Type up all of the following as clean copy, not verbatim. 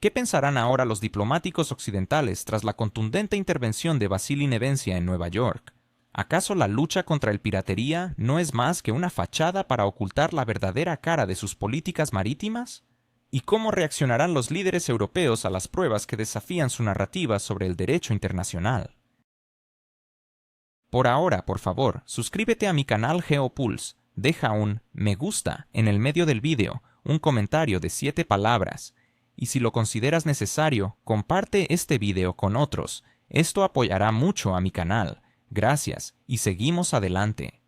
¿Qué pensarán ahora los diplomáticos occidentales tras la contundente intervención de Vasily Nevencia en Nueva York? ¿Acaso la lucha contra el piratería no es más que una fachada para ocultar la verdadera cara de sus políticas marítimas? ¿Y cómo reaccionarán los líderes europeos a las pruebas que desafían su narrativa sobre el derecho internacional? Por ahora, por favor, suscríbete a mi canal GeoPulse, deja un me gusta en el medio del vídeo, un comentario de 7 palabras, y si lo consideras necesario, comparte este vídeo con otros. Esto apoyará mucho a mi canal. Gracias, y seguimos adelante.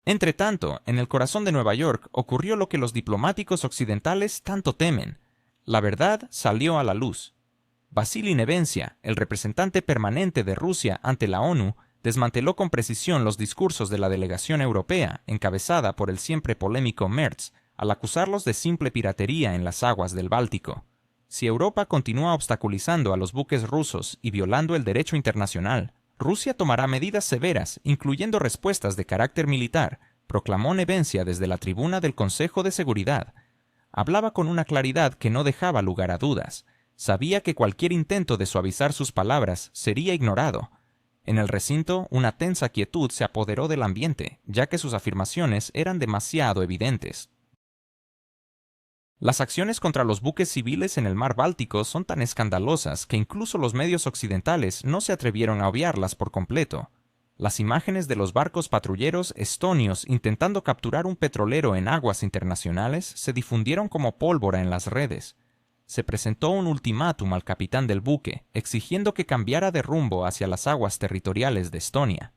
Entretanto, en el corazón de Nueva York ocurrió lo que los diplomáticos occidentales tanto temen. La verdad salió a la luz. Vasily Nevencia, el representante permanente de Rusia ante la ONU, desmanteló con precisión los discursos de la delegación europea, encabezada por el siempre polémico Merz, al acusarlos de simple piratería en las aguas del Báltico. Si Europa continúa obstaculizando a los buques rusos y violando el derecho internacional, Rusia tomará medidas severas, incluyendo respuestas de carácter militar, proclamó Nevencia desde la tribuna del Consejo de Seguridad. Hablaba con una claridad que no dejaba lugar a dudas. Sabía que cualquier intento de suavizar sus palabras sería ignorado. En el recinto, una tensa quietud se apoderó del ambiente, ya que sus afirmaciones eran demasiado evidentes. Las acciones contra los buques civiles en el mar Báltico son tan escandalosas que incluso los medios occidentales no se atrevieron a obviarlas por completo. Las imágenes de los barcos patrulleros estonios intentando capturar un petrolero en aguas internacionales se difundieron como pólvora en las redes. Se presentó un ultimátum al capitán del buque, exigiendo que cambiara de rumbo hacia las aguas territoriales de Estonia.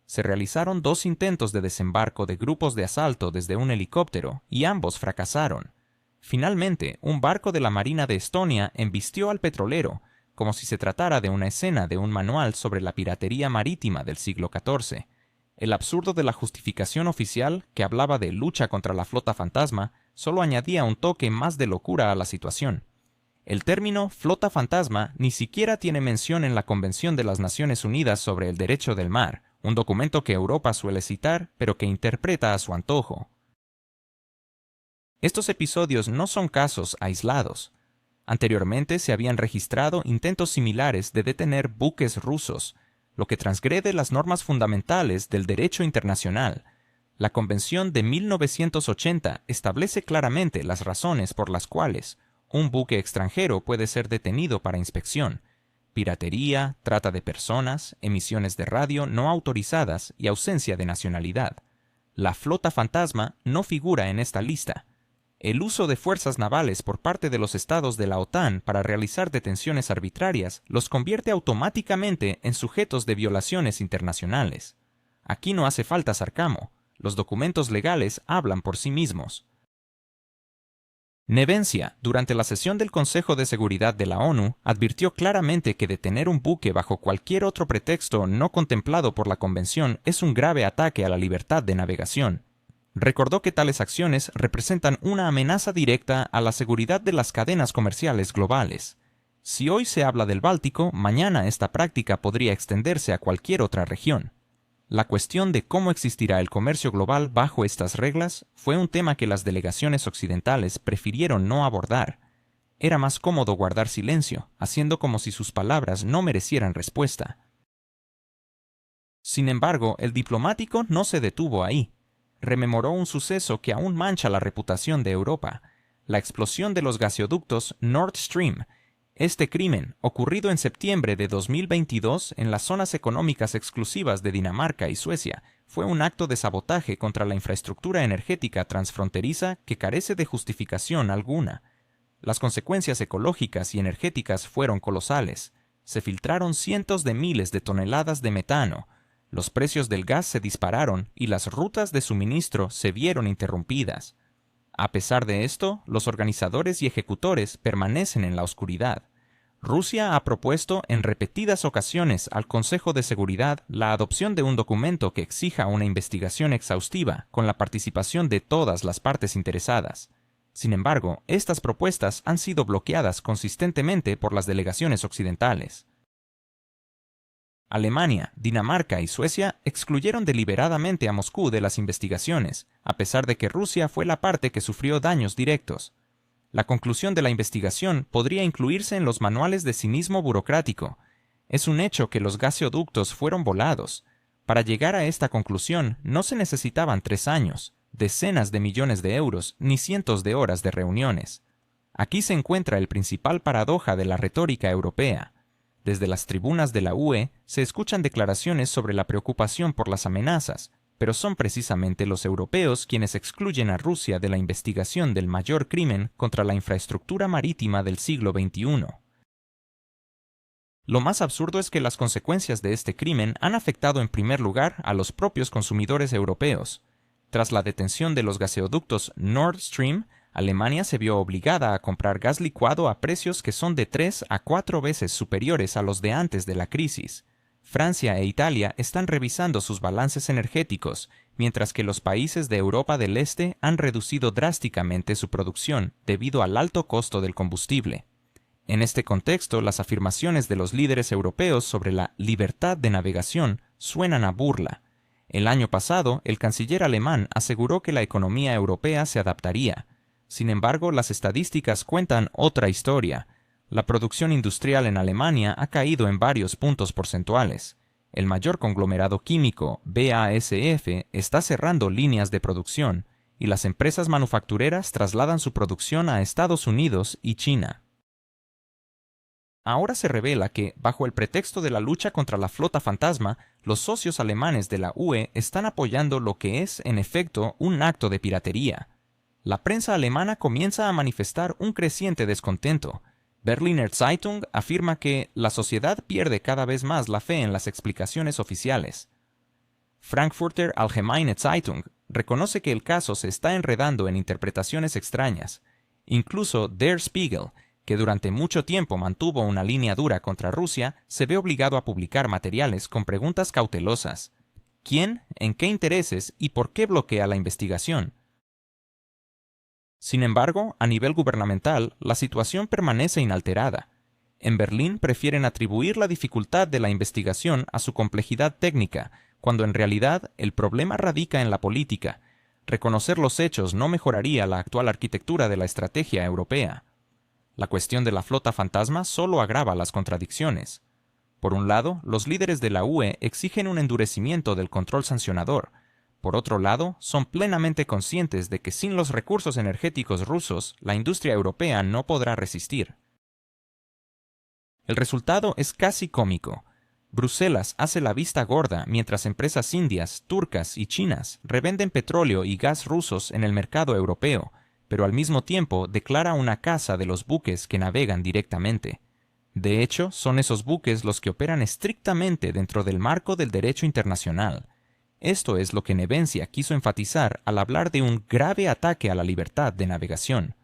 Se realizaron 2 intentos de desembarco de grupos de asalto desde un helicóptero y ambos fracasaron. Finalmente, un barco de la Marina de Estonia embistió al petrolero, como si se tratara de una escena de un manual sobre la piratería marítima del siglo XIV. El absurdo de la justificación oficial, que hablaba de lucha contra la flota fantasma, solo añadía un toque más de locura a la situación. El término flota fantasma ni siquiera tiene mención en la Convención de las Naciones Unidas sobre el Derecho del Mar, un documento que Europa suele citar, pero que interpreta a su antojo. Estos episodios no son casos aislados. Anteriormente se habían registrado intentos similares de detener buques rusos, lo que transgrede las normas fundamentales del derecho internacional. La Convención de 1980 establece claramente las razones por las cuales un buque extranjero puede ser detenido para inspección: piratería, trata de personas, emisiones de radio no autorizadas y ausencia de nacionalidad. La flota fantasma no figura en esta lista. El uso de fuerzas navales por parte de los estados de la OTAN para realizar detenciones arbitrarias los convierte automáticamente en sujetos de violaciones internacionales. Aquí no hace falta sarcasmo, los documentos legales hablan por sí mismos. Nevencia, durante la sesión del Consejo de Seguridad de la ONU, advirtió claramente que detener un buque bajo cualquier otro pretexto no contemplado por la Convención es un grave ataque a la libertad de navegación. Recordó que tales acciones representan una amenaza directa a la seguridad de las cadenas comerciales globales. Si hoy se habla del Báltico, mañana esta práctica podría extenderse a cualquier otra región. La cuestión de cómo existirá el comercio global bajo estas reglas fue un tema que las delegaciones occidentales prefirieron no abordar. Era más cómodo guardar silencio, haciendo como si sus palabras no merecieran respuesta. Sin embargo, el diplomático no se detuvo ahí. Rememoró un suceso que aún mancha la reputación de Europa: la explosión de los gaseoductos Nord Stream. Este crimen, ocurrido en septiembre de 2022 en las zonas económicas exclusivas de Dinamarca y Suecia, fue un acto de sabotaje contra la infraestructura energética transfronteriza que carece de justificación alguna. Las consecuencias ecológicas y energéticas fueron colosales. Se filtraron cientos de miles de toneladas de metano. Los precios del gas se dispararon y las rutas de suministro se vieron interrumpidas. A pesar de esto, los organizadores y ejecutores permanecen en la oscuridad. Rusia ha propuesto en repetidas ocasiones al Consejo de Seguridad la adopción de un documento que exija una investigación exhaustiva con la participación de todas las partes interesadas. Sin embargo, estas propuestas han sido bloqueadas consistentemente por las delegaciones occidentales. Alemania, Dinamarca y Suecia excluyeron deliberadamente a Moscú de las investigaciones, a pesar de que Rusia fue la parte que sufrió daños directos. La conclusión de la investigación podría incluirse en los manuales de cinismo burocrático. Es un hecho que los gaseoductos fueron volados. Para llegar a esta conclusión no se necesitaban 3 años, decenas de millones de euros, ni cientos de horas de reuniones. Aquí se encuentra el principal paradoja de la retórica europea. Desde las tribunas de la UE se escuchan declaraciones sobre la preocupación por las amenazas, pero son precisamente los europeos quienes excluyen a Rusia de la investigación del mayor crimen contra la infraestructura marítima del siglo XXI. Lo más absurdo es que las consecuencias de este crimen han afectado en primer lugar a los propios consumidores europeos. Tras la detención de los gaseoductos Nord Stream, Alemania se vio obligada a comprar gas licuado a precios que son de 3 a 4 veces superiores a los de antes de la crisis. Francia e Italia están revisando sus balances energéticos, mientras que los países de Europa del Este han reducido drásticamente su producción debido al alto costo del combustible. En este contexto, las afirmaciones de los líderes europeos sobre la libertad de navegación suenan a burla. El año pasado, el canciller alemán aseguró que la economía europea se adaptaría. Sin embargo, las estadísticas cuentan otra historia. La producción industrial en Alemania ha caído en varios puntos porcentuales. El mayor conglomerado químico, BASF, está cerrando líneas de producción, y las empresas manufactureras trasladan su producción a Estados Unidos y China. Ahora se revela que, bajo el pretexto de la lucha contra la flota fantasma, los socios alemanes de la UE están apoyando lo que es, en efecto, un acto de piratería. La prensa alemana comienza a manifestar un creciente descontento. Berliner Zeitung afirma que la sociedad pierde cada vez más la fe en las explicaciones oficiales. Frankfurter Allgemeine Zeitung reconoce que el caso se está enredando en interpretaciones extrañas. Incluso Der Spiegel, que durante mucho tiempo mantuvo una línea dura contra Rusia, se ve obligado a publicar materiales con preguntas cautelosas. ¿Quién, en qué intereses y por qué bloquea la investigación? Sin embargo, a nivel gubernamental, la situación permanece inalterada. En Berlín prefieren atribuir la dificultad de la investigación a su complejidad técnica, cuando en realidad el problema radica en la política. Reconocer los hechos no mejoraría la actual arquitectura de la estrategia europea. La cuestión de la flota fantasma solo agrava las contradicciones. Por un lado, los líderes de la UE exigen un endurecimiento del control sancionador. Por otro lado, son plenamente conscientes de que sin los recursos energéticos rusos, la industria europea no podrá resistir. El resultado es casi cómico. Bruselas hace la vista gorda mientras empresas indias, turcas y chinas revenden petróleo y gas rusos en el mercado europeo, pero al mismo tiempo declara una caza de los buques que navegan directamente. De hecho, son esos buques los que operan estrictamente dentro del marco del derecho internacional. Esto es lo que Nevencia quiso enfatizar al hablar de un grave ataque a la libertad de navegación.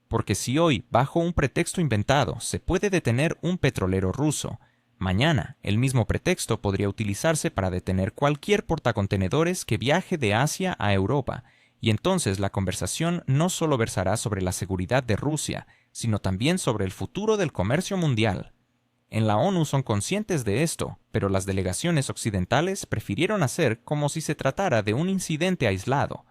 Porque si hoy, bajo un pretexto inventado, se puede detener un petrolero ruso, mañana el mismo pretexto podría utilizarse para detener cualquier portacontenedores que viaje de Asia a Europa, y entonces la conversación no solo versará sobre la seguridad de Rusia, sino también sobre el futuro del comercio mundial. En la ONU son conscientes de esto, pero las delegaciones occidentales prefirieron hacer como si se tratara de un incidente aislado.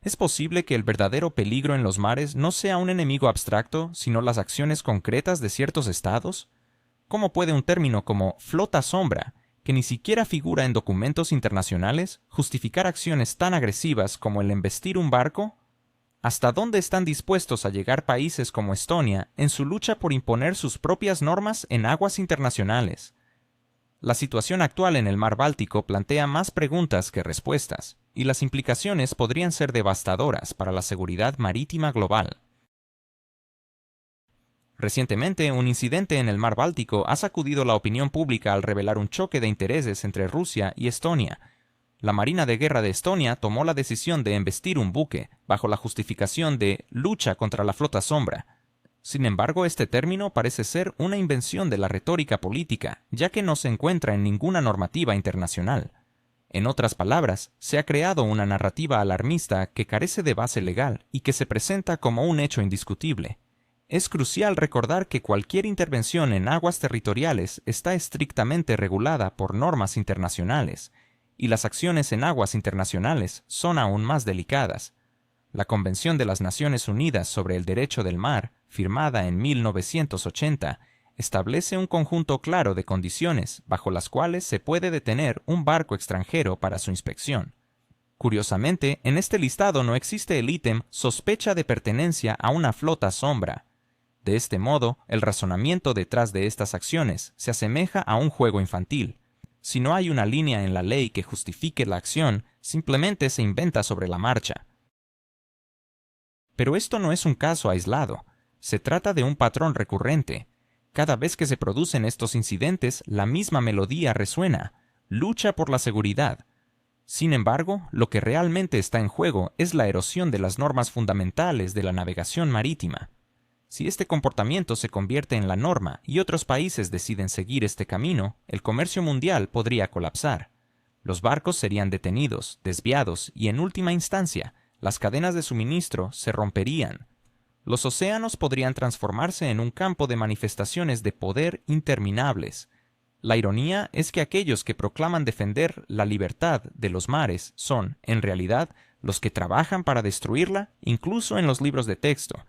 ¿Es posible que el verdadero peligro en los mares no sea un enemigo abstracto, sino las acciones concretas de ciertos estados? ¿Cómo puede un término como flota sombra, que ni siquiera figura en documentos internacionales, justificar acciones tan agresivas como el embestir un barco? ¿Hasta dónde están dispuestos a llegar países como Estonia en su lucha por imponer sus propias normas en aguas internacionales? La situación actual en el mar Báltico plantea más preguntas que respuestas, y las implicaciones podrían ser devastadoras para la seguridad marítima global. Recientemente, un incidente en el mar Báltico ha sacudido la opinión pública al revelar un choque de intereses entre Rusia y Estonia. La Marina de Guerra de Estonia tomó la decisión de embestir un buque, bajo la justificación de lucha contra la flota sombra. Sin embargo, este término parece ser una invención de la retórica política, ya que no se encuentra en ninguna normativa internacional. En otras palabras, se ha creado una narrativa alarmista que carece de base legal y que se presenta como un hecho indiscutible. Es crucial recordar que cualquier intervención en aguas territoriales está estrictamente regulada por normas internacionales, y las acciones en aguas internacionales son aún más delicadas. La Convención de las Naciones Unidas sobre el Derecho del Mar, firmada en 1980, establece un conjunto claro de condiciones bajo las cuales se puede detener un barco extranjero para su inspección. Curiosamente, en este listado no existe el ítem sospecha de pertenencia a una flota sombra. De este modo, el razonamiento detrás de estas acciones se asemeja a un juego infantil. Si no hay una línea en la ley que justifique la acción, simplemente se inventa sobre la marcha. Pero esto no es un caso aislado. Se trata de un patrón recurrente. Cada vez que se producen estos incidentes, la misma melodía resuena: lucha por la seguridad. Sin embargo, lo que realmente está en juego es la erosión de las normas fundamentales de la navegación marítima. Si este comportamiento se convierte en la norma y otros países deciden seguir este camino, el comercio mundial podría colapsar. Los barcos serían detenidos, desviados y, en última instancia, las cadenas de suministro se romperían. Los océanos podrían transformarse en un campo de manifestaciones de poder interminables. La ironía es que aquellos que proclaman defender la libertad de los mares son, en realidad, los que trabajan para destruirla, incluso en los libros de texto.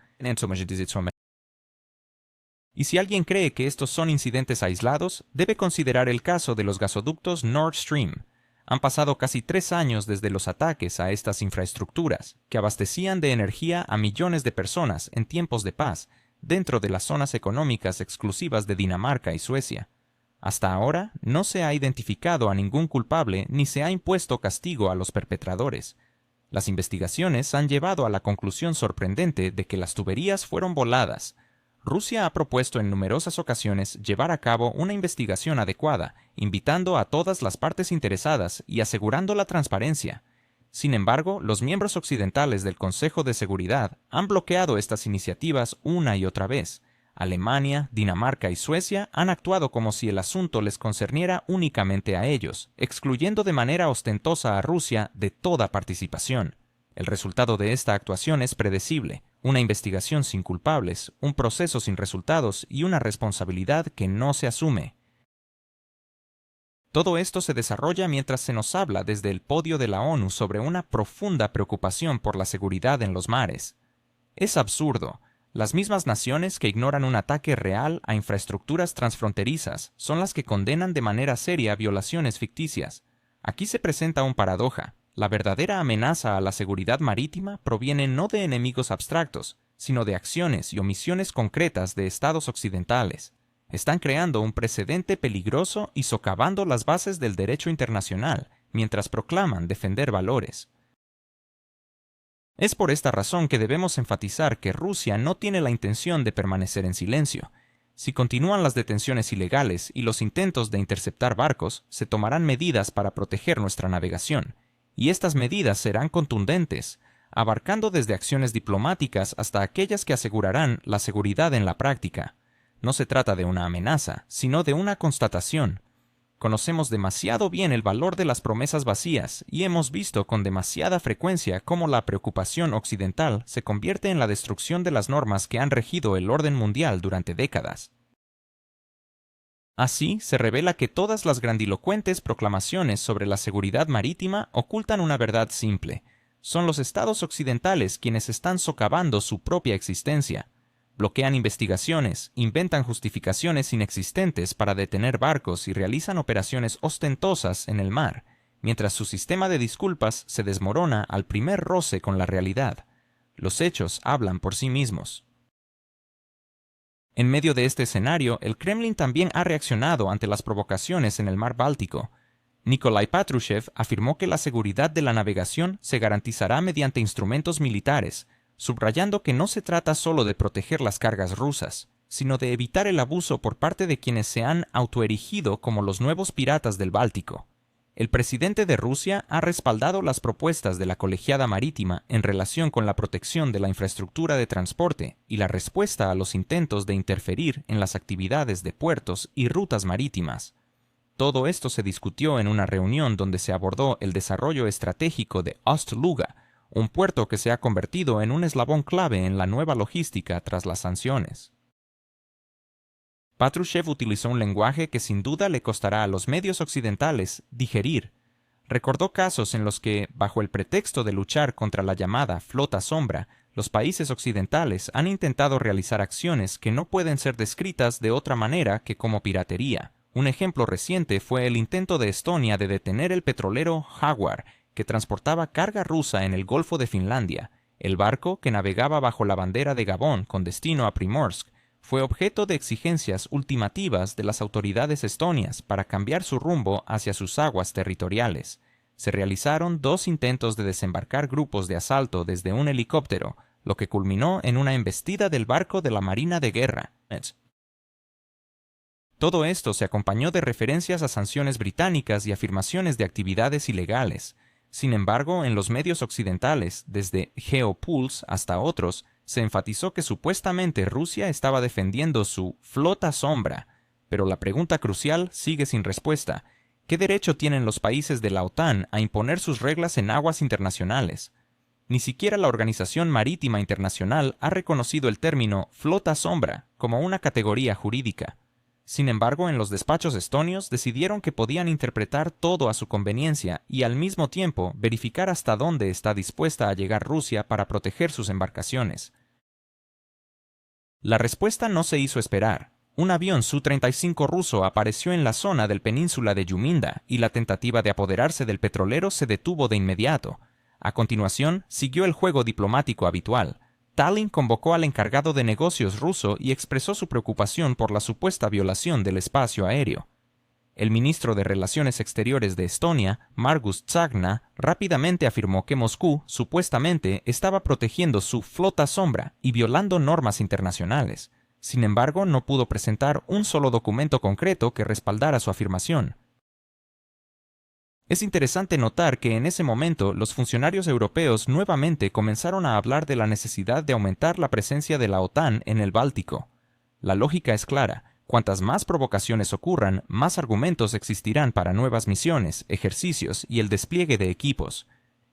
Y si alguien cree que estos son incidentes aislados, debe considerar el caso de los gasoductos Nord Stream. Han pasado casi 3 años desde los ataques a estas infraestructuras, que abastecían de energía a millones de personas en tiempos de paz, dentro de las zonas económicas exclusivas de Dinamarca y Suecia. Hasta ahora no se ha identificado a ningún culpable ni se ha impuesto castigo a los perpetradores. Las investigaciones han llevado a la conclusión sorprendente de que las tuberías fueron voladas. Rusia ha propuesto en numerosas ocasiones llevar a cabo una investigación adecuada, invitando a todas las partes interesadas y asegurando la transparencia. Sin embargo, los miembros occidentales del Consejo de Seguridad han bloqueado estas iniciativas una y otra vez. Alemania, Dinamarca y Suecia han actuado como si el asunto les concerniera únicamente a ellos, excluyendo de manera ostentosa a Rusia de toda participación. El resultado de esta actuación es predecible: una investigación sin culpables, un proceso sin resultados y una responsabilidad que no se asume. Todo esto se desarrolla mientras se nos habla desde el podio de la ONU sobre una profunda preocupación por la seguridad en los mares. Es absurdo. Las mismas naciones que ignoran un ataque real a infraestructuras transfronterizas son las que condenan de manera seria violaciones ficticias. Aquí se presenta una paradoja. La verdadera amenaza a la seguridad marítima proviene no de enemigos abstractos, sino de acciones y omisiones concretas de estados occidentales. Están creando un precedente peligroso y socavando las bases del derecho internacional, mientras proclaman defender valores. Es por esta razón que debemos enfatizar que Rusia no tiene la intención de permanecer en silencio. Si continúan las detenciones ilegales y los intentos de interceptar barcos, se tomarán medidas para proteger nuestra navegación. Y estas medidas serán contundentes, abarcando desde acciones diplomáticas hasta aquellas que asegurarán la seguridad en la práctica. No se trata de una amenaza, sino de una constatación. Conocemos demasiado bien el valor de las promesas vacías y hemos visto con demasiada frecuencia cómo la preocupación occidental se convierte en la destrucción de las normas que han regido el orden mundial durante décadas. Así, se revela que todas las grandilocuentes proclamaciones sobre la seguridad marítima ocultan una verdad simple. Son los estados occidentales quienes están socavando su propia existencia. Bloquean investigaciones, inventan justificaciones inexistentes para detener barcos y realizan operaciones ostentosas en el mar, mientras su sistema de disculpas se desmorona al primer roce con la realidad. Los hechos hablan por sí mismos. En medio de este escenario, el Kremlin también ha reaccionado ante las provocaciones en el mar Báltico. Nikolai Patrushev afirmó que la seguridad de la navegación se garantizará mediante instrumentos militares, subrayando que no se trata solo de proteger las cargas rusas, sino de evitar el abuso por parte de quienes se han autoerigido como los nuevos piratas del Báltico. El presidente de Rusia ha respaldado las propuestas de la colegiada marítima en relación con la protección de la infraestructura de transporte y la respuesta a los intentos de interferir en las actividades de puertos y rutas marítimas. Todo esto se discutió en una reunión donde se abordó el desarrollo estratégico de Ost-Luga, un puerto que se ha convertido en un eslabón clave en la nueva logística tras las sanciones. Patrushev utilizó un lenguaje que sin duda le costará a los medios occidentales digerir. Recordó casos en los que, bajo el pretexto de luchar contra la llamada flota sombra, los países occidentales han intentado realizar acciones que no pueden ser descritas de otra manera que como piratería. Un ejemplo reciente fue el intento de Estonia de detener el petrolero Jaguar, que transportaba carga rusa en el Golfo de Finlandia. El barco, que navegaba bajo la bandera de Gabón con destino a Primorsk, fue objeto de exigencias ultimativas de las autoridades estonias para cambiar su rumbo hacia sus aguas territoriales. Se realizaron 2 intentos de desembarcar grupos de asalto desde un helicóptero, lo que culminó en una embestida del barco de la Marina de Guerra. Todo esto se acompañó de referencias a sanciones británicas y afirmaciones de actividades ilegales. Sin embargo, en los medios occidentales, desde Geopulse hasta otros, se enfatizó que supuestamente Rusia estaba defendiendo su flota sombra. Pero la pregunta crucial sigue sin respuesta. ¿Qué derecho tienen los países de la OTAN a imponer sus reglas en aguas internacionales? Ni siquiera la Organización Marítima Internacional ha reconocido el término flota sombra como una categoría jurídica. Sin embargo, en los despachos estonios decidieron que podían interpretar todo a su conveniencia y al mismo tiempo verificar hasta dónde está dispuesta a llegar Rusia para proteger sus embarcaciones. La respuesta no se hizo esperar. Un avión Su-35 ruso apareció en la zona del península de Yuminda y la tentativa de apoderarse del petrolero se detuvo de inmediato. A continuación, siguió el juego diplomático habitual. Tallinn convocó al encargado de negocios ruso y expresó su preocupación por la supuesta violación del espacio aéreo. El ministro de Relaciones Exteriores de Estonia, Margus Tsahkna, rápidamente afirmó que Moscú supuestamente estaba protegiendo su flota sombra y violando normas internacionales. Sin embargo, no pudo presentar un solo documento concreto que respaldara su afirmación. Es interesante notar que en ese momento los funcionarios europeos nuevamente comenzaron a hablar de la necesidad de aumentar la presencia de la OTAN en el Báltico. La lógica es clara: cuantas más provocaciones ocurran, más argumentos existirán para nuevas misiones, ejercicios y el despliegue de equipos.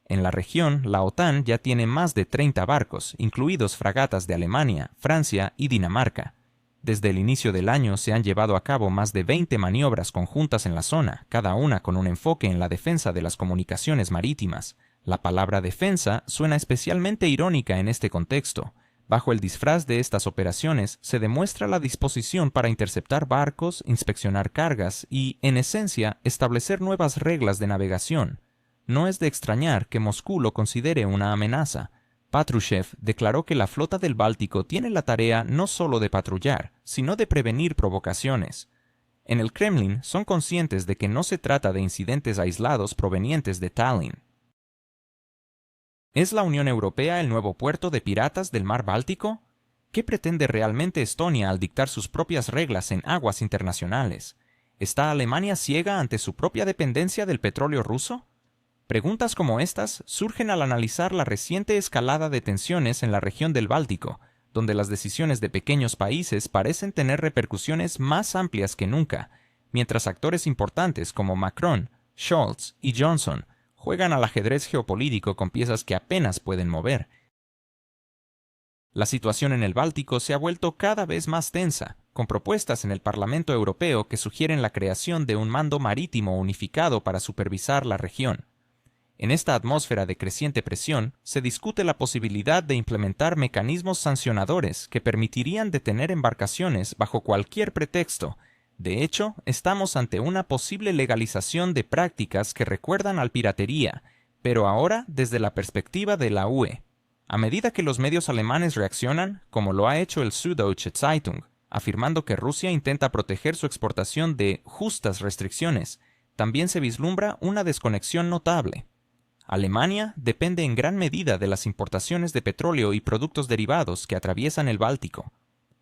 En la región, la OTAN ya tiene más de 30 barcos, incluidos fragatas de Alemania, Francia y Dinamarca. Desde el inicio del año se han llevado a cabo más de 20 maniobras conjuntas en la zona, cada una con un enfoque en la defensa de las comunicaciones marítimas. La palabra defensa suena especialmente irónica en este contexto. Bajo el disfraz de estas operaciones se demuestra la disposición para interceptar barcos, inspeccionar cargas y, en esencia, establecer nuevas reglas de navegación. No es de extrañar que Moscú lo considere una amenaza. Patrushev declaró que la flota del Báltico tiene la tarea no solo de patrullar, sino de prevenir provocaciones. En el Kremlin son conscientes de que no se trata de incidentes aislados provenientes de Tallinn. ¿Es la Unión Europea el nuevo puerto de piratas del mar Báltico? ¿Qué pretende realmente Estonia al dictar sus propias reglas en aguas internacionales? ¿Está Alemania ciega ante su propia dependencia del petróleo ruso? Preguntas como estas surgen al analizar la reciente escalada de tensiones en la región del Báltico, donde las decisiones de pequeños países parecen tener repercusiones más amplias que nunca, mientras actores importantes como Macron, Scholz y Johnson juegan al ajedrez geopolítico con piezas que apenas pueden mover. La situación en el Báltico se ha vuelto cada vez más tensa, con propuestas en el Parlamento Europeo que sugieren la creación de un mando marítimo unificado para supervisar la región. En esta atmósfera de creciente presión, se discute la posibilidad de implementar mecanismos sancionadores que permitirían detener embarcaciones bajo cualquier pretexto. De hecho, estamos ante una posible legalización de prácticas que recuerdan al piratería, pero ahora desde la perspectiva de la UE. A medida que los medios alemanes reaccionan, como lo ha hecho el Süddeutsche Zeitung, afirmando que Rusia intenta proteger su exportación de justas restricciones, también se vislumbra una desconexión notable. Alemania depende en gran medida de las importaciones de petróleo y productos derivados que atraviesan el Báltico.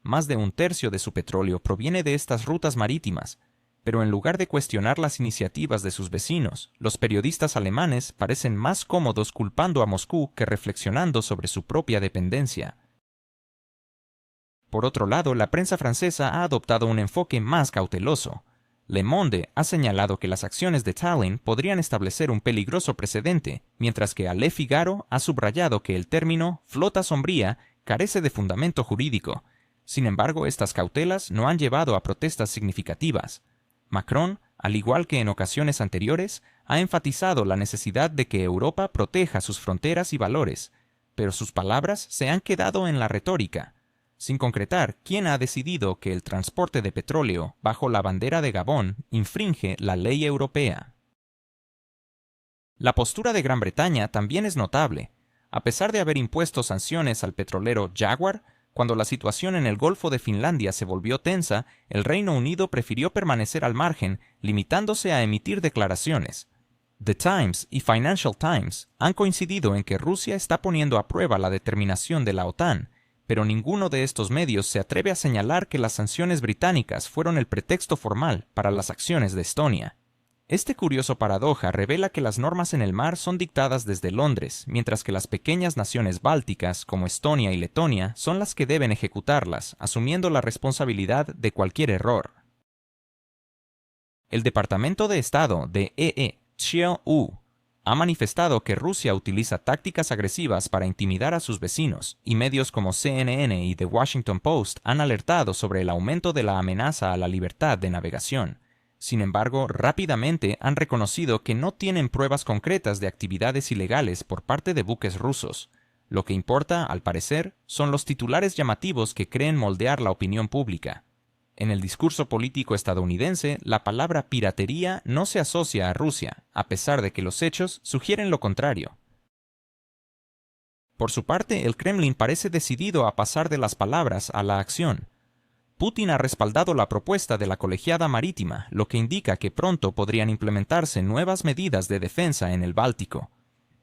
Más de 1/3 de su petróleo proviene de estas rutas marítimas, pero en lugar de cuestionar las iniciativas de sus vecinos, los periodistas alemanes parecen más cómodos culpando a Moscú que reflexionando sobre su propia dependencia. Por otro lado, la prensa francesa ha adoptado un enfoque más cauteloso. Le Monde ha señalado que las acciones de Tallinn podrían establecer un peligroso precedente, mientras que Le Figaro ha subrayado que el término «flota sombría» carece de fundamento jurídico. Sin embargo, estas cautelas no han llevado a protestas significativas. Macron, al igual que en ocasiones anteriores, ha enfatizado la necesidad de que Europa proteja sus fronteras y valores, pero sus palabras se han quedado en la retórica, sin concretar quién ha decidido que el transporte de petróleo bajo la bandera de Gabón infringe la ley europea. La postura de Gran Bretaña también es notable. A pesar de haber impuesto sanciones al petrolero Jaguar, cuando la situación en el Golfo de Finlandia se volvió tensa, el Reino Unido prefirió permanecer al margen, limitándose a emitir declaraciones. The Times y Financial Times han coincidido en que Rusia está poniendo a prueba la determinación de la OTAN, pero ninguno de estos medios se atreve a señalar que las sanciones británicas fueron el pretexto formal para las acciones de Estonia. Este curioso paradoja revela que las normas en el mar son dictadas desde Londres, mientras que las pequeñas naciones bálticas, como Estonia y Letonia, son las que deben ejecutarlas, asumiendo la responsabilidad de cualquier error. El Departamento de Estado de Cheol-u ha manifestado que Rusia utiliza tácticas agresivas para intimidar a sus vecinos, y medios como CNN y The Washington Post han alertado sobre el aumento de la amenaza a la libertad de navegación. Sin embargo, rápidamente han reconocido que no tienen pruebas concretas de actividades ilegales por parte de buques rusos. Lo que importa, al parecer, son los titulares llamativos que creen moldear la opinión pública. En el discurso político estadounidense, la palabra piratería no se asocia a Rusia, a pesar de que los hechos sugieren lo contrario. Por su parte, el Kremlin parece decidido a pasar de las palabras a la acción. Putin ha respaldado la propuesta de la colegiada marítima, lo que indica que pronto podrían implementarse nuevas medidas de defensa en el Báltico.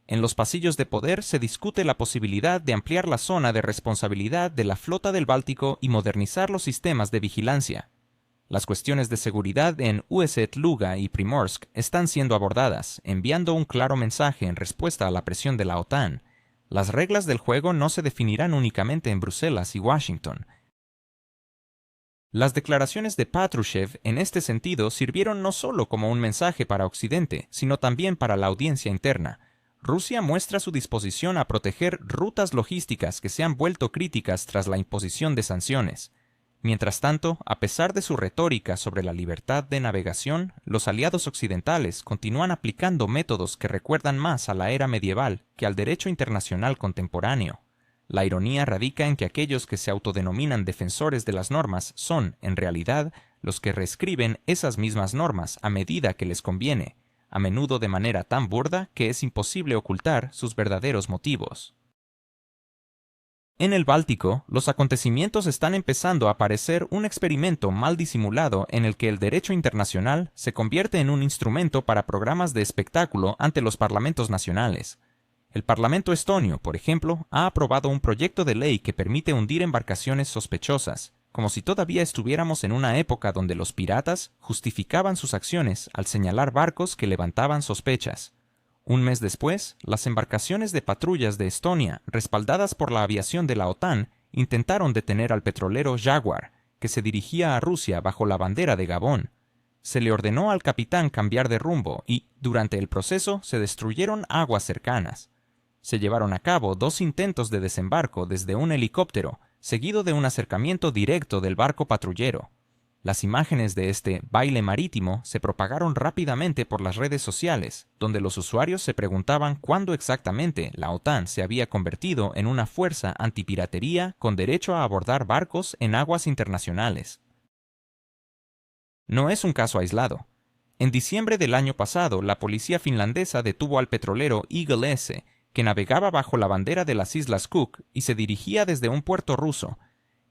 En los pasillos de poder se discute la posibilidad de ampliar la zona de responsabilidad de la flota del Báltico y modernizar los sistemas de vigilancia. Las cuestiones de seguridad en Ueset, Luga y Primorsk están siendo abordadas, enviando un claro mensaje en respuesta a la presión de la OTAN. Las reglas del juego no se definirán únicamente en Bruselas y Washington. Las declaraciones de Patrushev en este sentido sirvieron no solo como un mensaje para Occidente, sino también para la audiencia interna. Rusia muestra su disposición a proteger rutas logísticas que se han vuelto críticas tras la imposición de sanciones. Mientras tanto, a pesar de su retórica sobre la libertad de navegación, los aliados occidentales continúan aplicando métodos que recuerdan más a la era medieval que al derecho internacional contemporáneo. La ironía radica en que aquellos que se autodenominan defensores de las normas son, en realidad, los que reescriben esas mismas normas a medida que les conviene, a menudo de manera tan burda que es imposible ocultar sus verdaderos motivos. En el Báltico, los acontecimientos están empezando a parecer un experimento mal disimulado en el que el derecho internacional se convierte en un instrumento para programas de espectáculo ante los parlamentos nacionales. El Parlamento estonio, por ejemplo, ha aprobado un proyecto de ley que permite hundir embarcaciones sospechosas, como si todavía estuviéramos en una época donde los piratas justificaban sus acciones al señalar barcos que levantaban sospechas. Un mes después, las embarcaciones de patrullas de Estonia, respaldadas por la aviación de la OTAN, intentaron detener al petrolero Jaguar, que se dirigía a Rusia bajo la bandera de Gabón. Se le ordenó al capitán cambiar de rumbo y, durante el proceso, se destruyeron aguas cercanas. Se llevaron a cabo 2 intentos de desembarco desde un helicóptero, seguido de un acercamiento directo del barco patrullero. Las imágenes de este baile marítimo se propagaron rápidamente por las redes sociales, donde los usuarios se preguntaban cuándo exactamente la OTAN se había convertido en una fuerza antipiratería con derecho a abordar barcos en aguas internacionales. No es un caso aislado. En diciembre del año pasado, la policía finlandesa detuvo al petrolero Eagle S., que navegaba bajo la bandera de las Islas Cook y se dirigía desde un puerto ruso.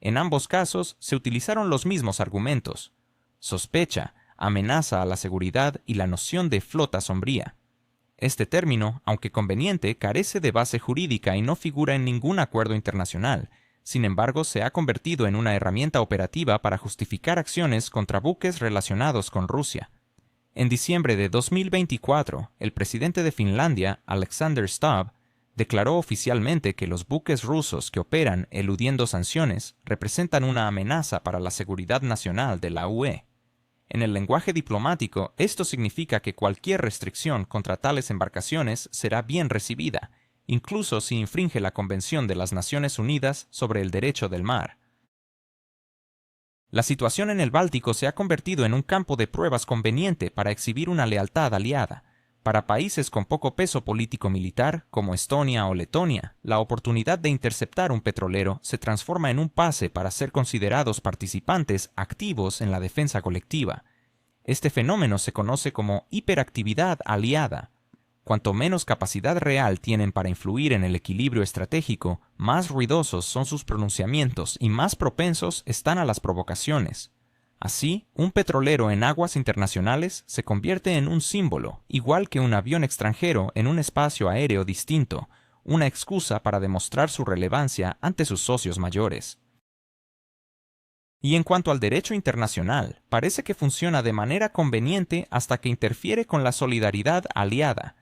En ambos casos se utilizaron los mismos argumentos: sospecha, amenaza a la seguridad y la noción de flota sombría. Este término, aunque conveniente, carece de base jurídica y no figura en ningún acuerdo internacional. Sin embargo, se ha convertido en una herramienta operativa para justificar acciones contra buques relacionados con Rusia. En diciembre de 2024, el presidente de Finlandia, Alexander Stubb, declaró oficialmente que los buques rusos que operan eludiendo sanciones representan una amenaza para la seguridad nacional de la UE. En el lenguaje diplomático, esto significa que cualquier restricción contra tales embarcaciones será bien recibida, incluso si infringe la Convención de las Naciones Unidas sobre el Derecho del Mar. La situación en el Báltico se ha convertido en un campo de pruebas conveniente para exhibir una lealtad aliada. Para países con poco peso político-militar, como Estonia o Letonia, la oportunidad de interceptar un petrolero se transforma en un pase para ser considerados participantes activos en la defensa colectiva. Este fenómeno se conoce como hiperactividad aliada. Cuanto menos capacidad real tienen para influir en el equilibrio estratégico, más ruidosos son sus pronunciamientos y más propensos están a las provocaciones. Así, un petrolero en aguas internacionales se convierte en un símbolo, igual que un avión extranjero en un espacio aéreo distinto, una excusa para demostrar su relevancia ante sus socios mayores. Y en cuanto al derecho internacional, parece que funciona de manera conveniente hasta que interfiere con la solidaridad aliada.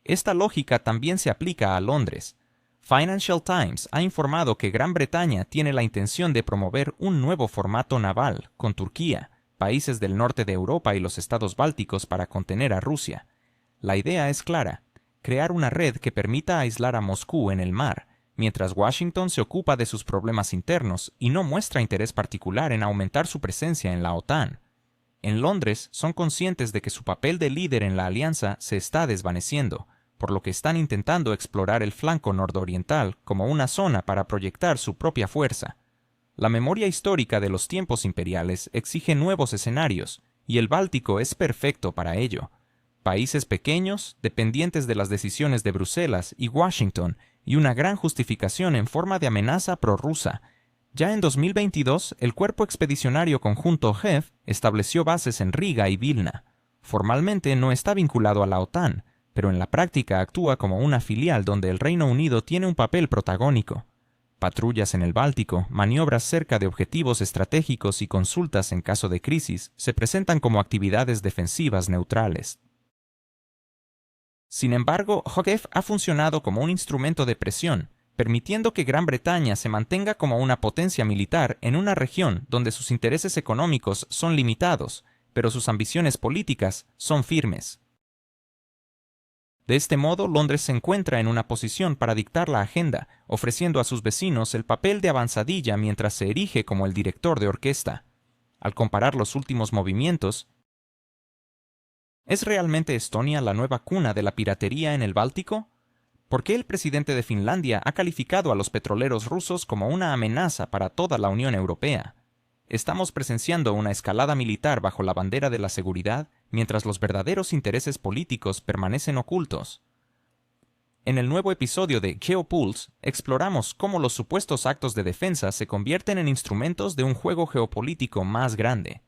Esta lógica también se aplica a Londres. Financial Times ha informado que Gran Bretaña tiene la intención de promover un nuevo formato naval con Turquía, países del norte de Europa y los estados bálticos para contener a Rusia. La idea es clara: crear una red que permita aislar a Moscú en el mar, mientras Washington se ocupa de sus problemas internos y no muestra interés particular en aumentar su presencia en la OTAN. En Londres son conscientes de que su papel de líder en la alianza se está desvaneciendo, por lo que están intentando explorar el flanco nordoriental como una zona para proyectar su propia fuerza. La memoria histórica de los tiempos imperiales exige nuevos escenarios, y el Báltico es perfecto para ello. Países pequeños, dependientes de las decisiones de Bruselas y Washington, y una gran justificación en forma de amenaza prorrusa. Ya en 2022, el Cuerpo Expedicionario Conjunto JEF estableció bases en Riga y Vilna. Formalmente no está vinculado a la OTAN, pero en la práctica actúa como una filial donde el Reino Unido tiene un papel protagónico. Patrullas en el Báltico, maniobras cerca de objetivos estratégicos y consultas en caso de crisis se presentan como actividades defensivas neutrales. Sin embargo, JEF ha funcionado como un instrumento de presión, permitiendo que Gran Bretaña se mantenga como una potencia militar en una región donde sus intereses económicos son limitados, pero sus ambiciones políticas son firmes. De este modo, Londres se encuentra en una posición para dictar la agenda, ofreciendo a sus vecinos el papel de avanzadilla mientras se erige como el director de orquesta. Al comparar los últimos movimientos, ¿es realmente Estonia la nueva cuna de la piratería en el Báltico? ¿Por qué el presidente de Finlandia ha calificado a los petroleros rusos como una amenaza para toda la Unión Europea? Estamos presenciando una escalada militar bajo la bandera de la seguridad, mientras los verdaderos intereses políticos permanecen ocultos. En el nuevo episodio de Geopulse, exploramos cómo los supuestos actos de defensa se convierten en instrumentos de un juego geopolítico más grande.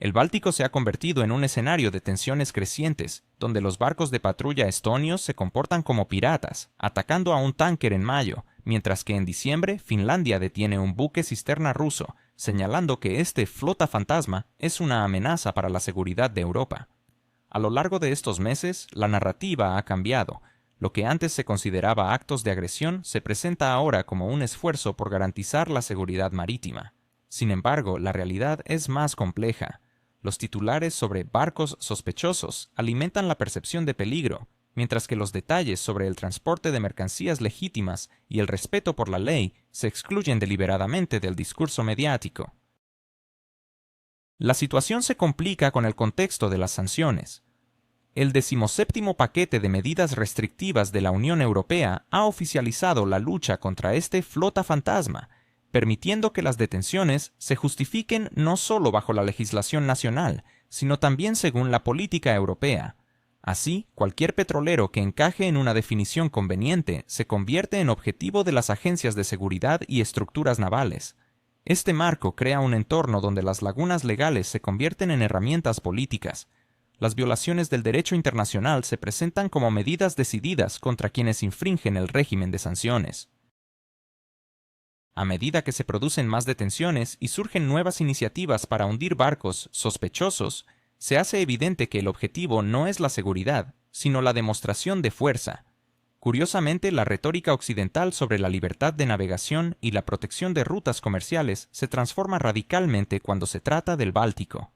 El Báltico se ha convertido en un escenario de tensiones crecientes, donde los barcos de patrulla estonios se comportan como piratas, atacando a un tanker en mayo, mientras que en diciembre Finlandia detiene un buque cisterna ruso, señalando que este flota fantasma es una amenaza para la seguridad de Europa. A lo largo de estos meses, la narrativa ha cambiado. Lo que antes se consideraba actos de agresión se presenta ahora como un esfuerzo por garantizar la seguridad marítima. Sin embargo, la realidad es más compleja. Los titulares sobre barcos sospechosos alimentan la percepción de peligro, mientras que los detalles sobre el transporte de mercancías legítimas y el respeto por la ley se excluyen deliberadamente del discurso mediático. La situación se complica con el contexto de las sanciones. El 17º paquete de medidas restrictivas de la Unión Europea ha oficializado la lucha contra este flota fantasma, permitiendo que las detenciones se justifiquen no solo bajo la legislación nacional, sino también según la política europea. Así, cualquier petrolero que encaje en una definición conveniente se convierte en objetivo de las agencias de seguridad y estructuras navales. Este marco crea un entorno donde las lagunas legales se convierten en herramientas políticas. Las violaciones del derecho internacional se presentan como medidas decididas contra quienes infringen el régimen de sanciones. A medida que se producen más detenciones y surgen nuevas iniciativas para hundir barcos sospechosos, se hace evidente que el objetivo no es la seguridad, sino la demostración de fuerza. Curiosamente, la retórica occidental sobre la libertad de navegación y la protección de rutas comerciales se transforma radicalmente cuando se trata del Báltico.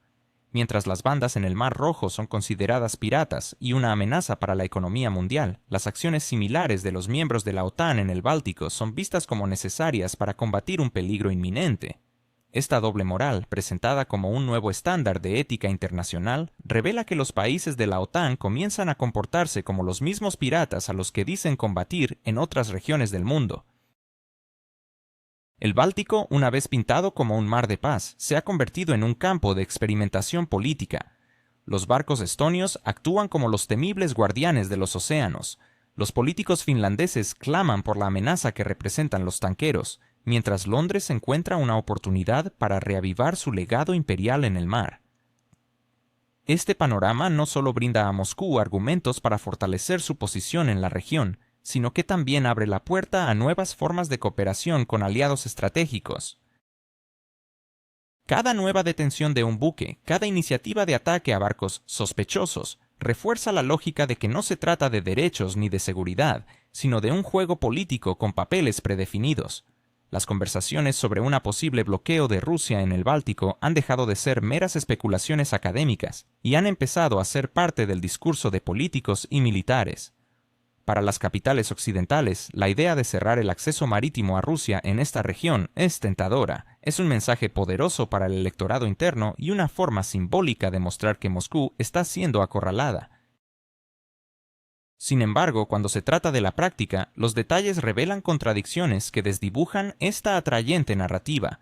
Mientras las bandas en el Mar Rojo son consideradas piratas y una amenaza para la economía mundial, las acciones similares de los miembros de la OTAN en el Báltico son vistas como necesarias para combatir un peligro inminente. Esta doble moral, presentada como un nuevo estándar de ética internacional, revela que los países de la OTAN comienzan a comportarse como los mismos piratas a los que dicen combatir en otras regiones del mundo. El Báltico, una vez pintado como un mar de paz, se ha convertido en un campo de experimentación política. Los barcos estonios actúan como los temibles guardianes de los océanos. Los políticos finlandeses claman por la amenaza que representan los tanqueros, mientras Londres encuentra una oportunidad para reavivar su legado imperial en el mar. Este panorama no solo brinda a Moscú argumentos para fortalecer su posición en la región, sino que también abre la puerta a nuevas formas de cooperación con aliados estratégicos. Cada nueva detención de un buque, cada iniciativa de ataque a barcos sospechosos, refuerza la lógica de que no se trata de derechos ni de seguridad, sino de un juego político con papeles predefinidos. Las conversaciones sobre un posible bloqueo de Rusia en el Báltico han dejado de ser meras especulaciones académicas y han empezado a ser parte del discurso de políticos y militares. Para las capitales occidentales, la idea de cerrar el acceso marítimo a Rusia en esta región es tentadora. Es un mensaje poderoso para el electorado interno y una forma simbólica de mostrar que Moscú está siendo acorralada. Sin embargo, cuando se trata de la práctica, los detalles revelan contradicciones que desdibujan esta atrayente narrativa.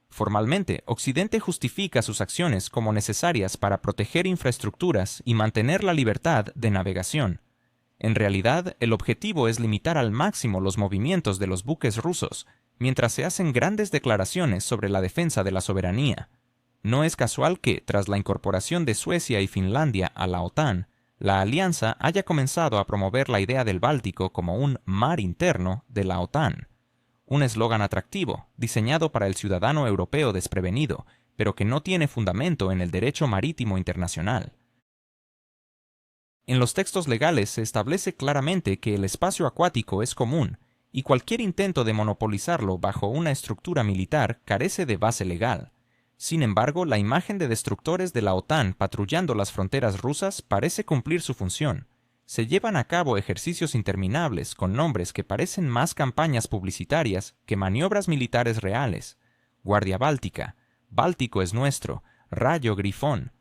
Formalmente, Occidente justifica sus acciones como necesarias para proteger infraestructuras y mantener la libertad de navegación. En realidad, el objetivo es limitar al máximo los movimientos de los buques rusos, mientras se hacen grandes declaraciones sobre la defensa de la soberanía. No es casual que, tras la incorporación de Suecia y Finlandia a la OTAN, la alianza haya comenzado a promover la idea del Báltico como un mar interno de la OTAN. Un eslogan atractivo, diseñado para el ciudadano europeo desprevenido, pero que no tiene fundamento en el derecho marítimo internacional. En los textos legales se establece claramente que el espacio acuático es común, y cualquier intento de monopolizarlo bajo una estructura militar carece de base legal. Sin embargo, la imagen de destructores de la OTAN patrullando las fronteras rusas parece cumplir su función. Se llevan a cabo ejercicios interminables con nombres que parecen más campañas publicitarias que maniobras militares reales. Guardia Báltica, Báltico es nuestro, Rayo Grifón.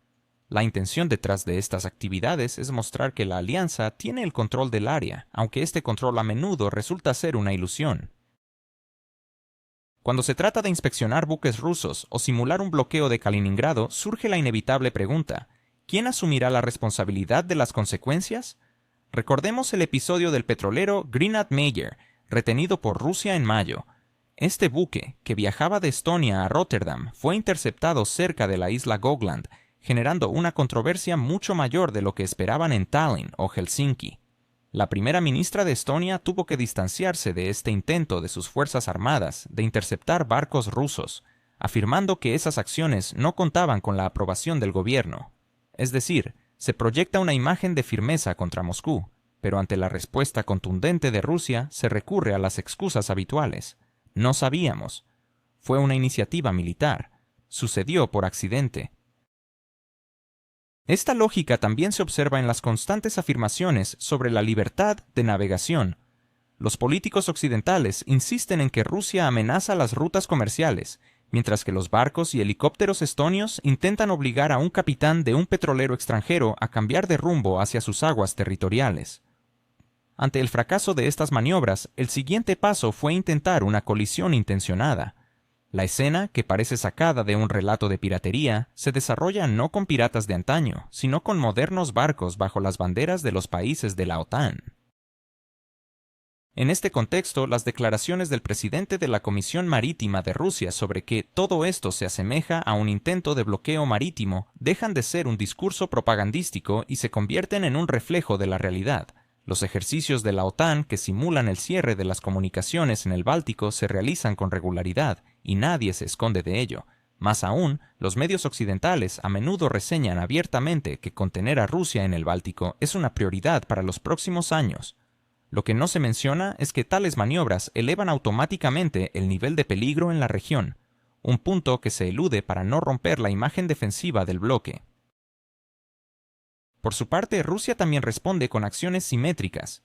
La intención detrás de estas actividades es mostrar que la alianza tiene el control del área, aunque este control a menudo resulta ser una ilusión. Cuando se trata de inspeccionar buques rusos o simular un bloqueo de Kaliningrado, surge la inevitable pregunta: ¿quién asumirá la responsabilidad de las consecuencias? Recordemos el episodio del petrolero Grenad Meyer, retenido por Rusia en mayo. Este buque, que viajaba de Estonia a Rotterdam, fue interceptado cerca de la isla Gotland, generando una controversia mucho mayor de lo que esperaban en Tallinn o Helsinki. La primera ministra de Estonia tuvo que distanciarse de este intento de sus fuerzas armadas de interceptar barcos rusos, afirmando que esas acciones no contaban con la aprobación del gobierno. Es decir, se proyecta una imagen de firmeza contra Moscú, pero ante la respuesta contundente de Rusia se recurre a las excusas habituales. No sabíamos. Fue una iniciativa militar. Sucedió por accidente. Esta lógica también se observa en las constantes afirmaciones sobre la libertad de navegación. Los políticos occidentales insisten en que Rusia amenaza las rutas comerciales, mientras que los barcos y helicópteros estonios intentan obligar a un capitán de un petrolero extranjero a cambiar de rumbo hacia sus aguas territoriales. Ante el fracaso de estas maniobras, el siguiente paso fue intentar una colisión intencionada. La escena, que parece sacada de un relato de piratería, se desarrolla no con piratas de antaño, sino con modernos barcos bajo las banderas de los países de la OTAN. En este contexto, las declaraciones del presidente de la Comisión Marítima de Rusia sobre que todo esto se asemeja a un intento de bloqueo marítimo dejan de ser un discurso propagandístico y se convierten en un reflejo de la realidad. Los ejercicios de la OTAN que simulan el cierre de las comunicaciones en el Báltico se realizan con regularidad, y nadie se esconde de ello. Más aún, los medios occidentales a menudo reseñan abiertamente que contener a Rusia en el Báltico es una prioridad para los próximos años. Lo que no se menciona es que tales maniobras elevan automáticamente el nivel de peligro en la región, un punto que se elude para no romper la imagen defensiva del bloque. Por su parte, Rusia también responde con acciones simétricas.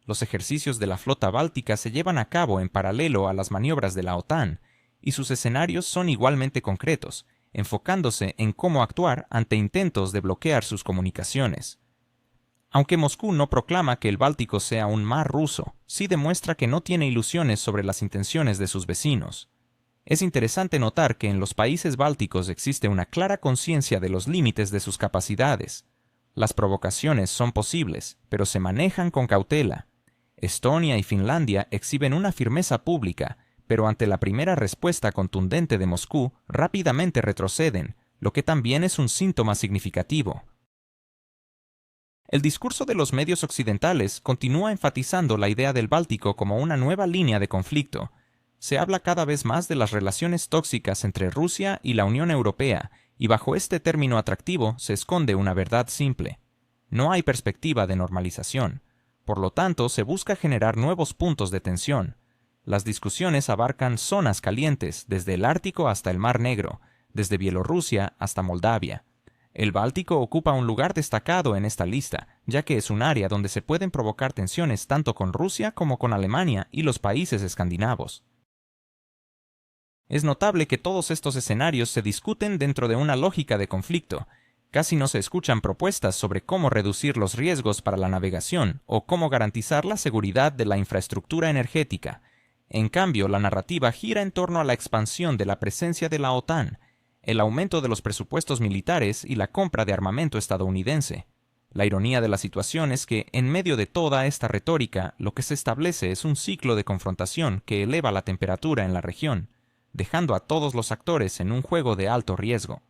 Los ejercicios de la flota báltica se llevan a cabo en paralelo a las maniobras de la OTAN, y sus escenarios son igualmente concretos, enfocándose en cómo actuar ante intentos de bloquear sus comunicaciones. Aunque Moscú no proclama que el Báltico sea un mar ruso, sí demuestra que no tiene ilusiones sobre las intenciones de sus vecinos. Es interesante notar que en los países bálticos existe una clara conciencia de los límites de sus capacidades. Las provocaciones son posibles, pero se manejan con cautela. Estonia y Finlandia exhiben una firmeza pública, pero ante la primera respuesta contundente de Moscú, rápidamente retroceden, lo que también es un síntoma significativo. El discurso de los medios occidentales continúa enfatizando la idea del Báltico como una nueva línea de conflicto. Se habla cada vez más de las relaciones tóxicas entre Rusia y la Unión Europea, y bajo este término atractivo se esconde una verdad simple. No hay perspectiva de normalización. Por lo tanto, se busca generar nuevos puntos de tensión. Las discusiones abarcan zonas calientes, desde el Ártico hasta el Mar Negro, desde Bielorrusia hasta Moldavia. El Báltico ocupa un lugar destacado en esta lista, ya que es un área donde se pueden provocar tensiones tanto con Rusia como con Alemania y los países escandinavos. Es notable que todos estos escenarios se discuten dentro de una lógica de conflicto. Casi no se escuchan propuestas sobre cómo reducir los riesgos para la navegación o cómo garantizar la seguridad de la infraestructura energética. En cambio, la narrativa gira en torno a la expansión de la presencia de la OTAN, el aumento de los presupuestos militares y la compra de armamento estadounidense. La ironía de la situación es que, en medio de toda esta retórica, lo que se establece es un ciclo de confrontación que eleva la temperatura en la región, dejando a todos los actores en un juego de alto riesgo.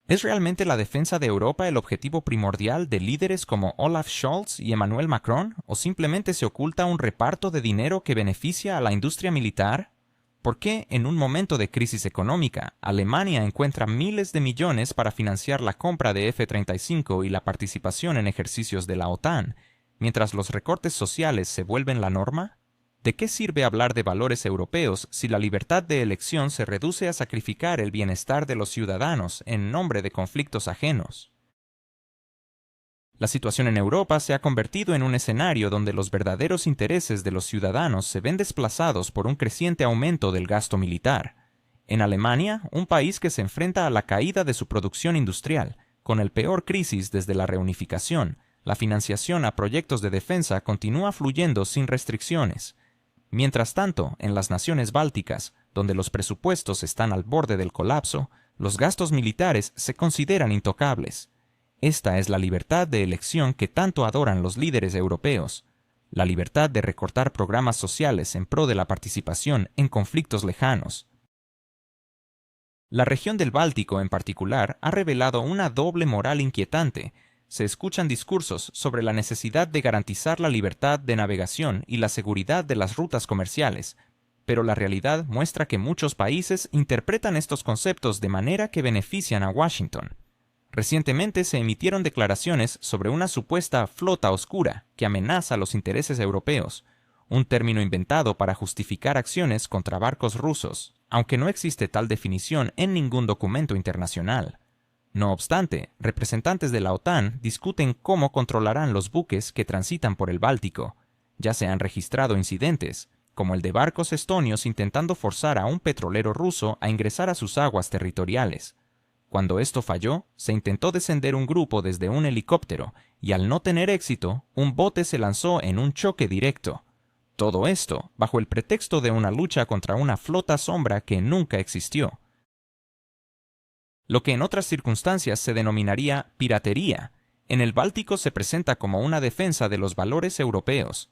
¿Es realmente la defensa de Europa el objetivo primordial de líderes como Olaf Scholz y Emmanuel Macron, o simplemente se oculta un reparto de dinero que beneficia a la industria militar? ¿Por qué, en un momento de crisis económica, Alemania encuentra miles de millones para financiar la compra de F-35 y la participación en ejercicios de la OTAN, mientras los recortes sociales se vuelven la norma? ¿De qué sirve hablar de valores europeos si la libertad de elección se reduce a sacrificar el bienestar de los ciudadanos en nombre de conflictos ajenos? La situación en Europa se ha convertido en un escenario donde los verdaderos intereses de los ciudadanos se ven desplazados por un creciente aumento del gasto militar. En Alemania, un país que se enfrenta a la caída de su producción industrial, con el peor crisis desde la reunificación, la financiación a proyectos de defensa continúa fluyendo sin restricciones. Mientras tanto, en las naciones bálticas, donde los presupuestos están al borde del colapso, los gastos militares se consideran intocables. Esta es la libertad de elección que tanto adoran los líderes europeos, la libertad de recortar programas sociales en pro de la participación en conflictos lejanos. La región del Báltico, en particular, ha revelado una doble moral inquietante. Se escuchan discursos sobre la necesidad de garantizar la libertad de navegación y la seguridad de las rutas comerciales, pero la realidad muestra que muchos países interpretan estos conceptos de manera que benefician a Washington. Recientemente se emitieron declaraciones sobre una supuesta flota oscura que amenaza los intereses europeos, un término inventado para justificar acciones contra barcos rusos, aunque no existe tal definición en ningún documento internacional. No obstante, representantes de la OTAN discuten cómo controlarán los buques que transitan por el Báltico. Ya se han registrado incidentes, como el de barcos estonios intentando forzar a un petrolero ruso a ingresar a sus aguas territoriales. Cuando esto falló, se intentó descender un grupo desde un helicóptero y al no tener éxito, un bote se lanzó en un choque directo. Todo esto bajo el pretexto de una lucha contra una flota sombra que nunca existió. Lo que en otras circunstancias se denominaría piratería, en el Báltico se presenta como una defensa de los valores europeos.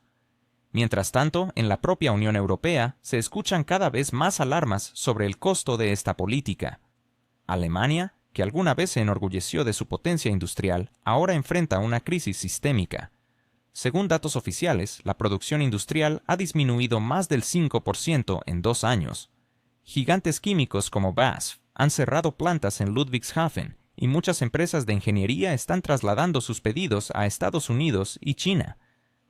Mientras tanto, en la propia Unión Europea se escuchan cada vez más alarmas sobre el costo de esta política. Alemania, que alguna vez se enorgulleció de su potencia industrial, ahora enfrenta una crisis sistémica. Según datos oficiales, la producción industrial ha disminuido más del 5% en 2 años. Gigantes químicos como BASF han cerrado plantas en Ludwigshafen y muchas empresas de ingeniería están trasladando sus pedidos a Estados Unidos y China.